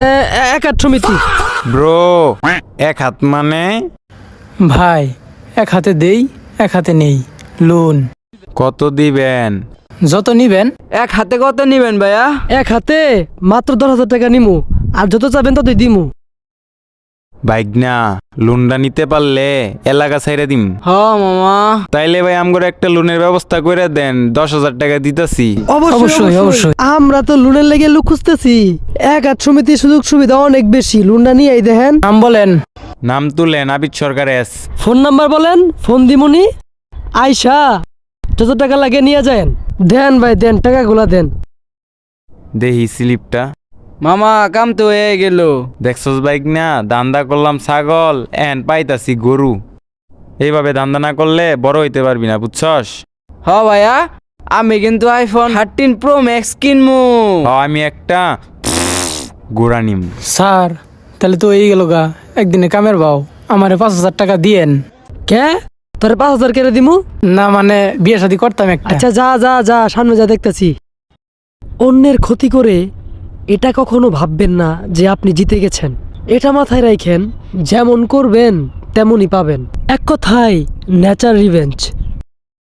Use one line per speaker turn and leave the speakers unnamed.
এক হাত সমিতি।
ব্রো, এক হাত মানে?
ভাই এক হাতে দেই এক হাতে নেই, লোন।
কত দিবেন?
যত নিবেন।
এক হাতে কত নিবেন ভাইয়া?
এক হাতে মাত্র 10,000 টাকা নিমু, আর যত চাবেন ততই দিমু।
বাইক না, লোনটা নিতে পারলে এলাকা ছাইরা দিম।
হ মামা।
তাইলে ভাই আমগরে একটা লোনের ব্যবস্থা করে দেন, 10,000 টাকা দিতেছি।
অবশ্যই অবশ্যই। আমরা তো লোনের লেগে লোক খুঁজতেছি। এক হাত সমিতির সুযোগ সুবিধা অনেক বেশি। লোনটা নিয়ে এই দেখেন।
নাম বলেন।
নাম তুলেন আবিদ সরকার এস।
ফোন নাম্বার বলেন, ফোন দিমুনি। আয়শা, যত টাকা লাগে নিয়ে যান। দেন ভাই দেন, টাকাগুলা দেন।
দেহি স্লিপটা।
মামা কাম তো হয়ে গেল।
দেখছস বাইক না, দান্দা করলাম ছাগল, এন পাইতাছি গরু। এইভাবে দান্দা না করলে বড় হইতে পারবি না, বুঝছস?
হ ভাইয়া, আমি কিন্তু আইফোন 13 প্রো ম্যাক্স কিনমু।
আমি একটা গোড়া নিম।
স্যার তাহলে তো এই গেল গা, একদিনে কামের বাও, আমারে 5,000 টাকা দিয়েন।
কে তোরে 5,000 কেটে দিমু?
না মানে বিয়ে শাদী করতাম একটা।
আচ্ছা যা যা যা, সামনে যা, দেখতেছি। অন্যের ক্ষতি করে এটা কখনো ভাববেন না যে আপনি জিতে গেছেন। এটা মাথায় রাখেন, যেমন করবেন তেমনই পাবেন। এক কথায় নেচার রিভেঞ্জ।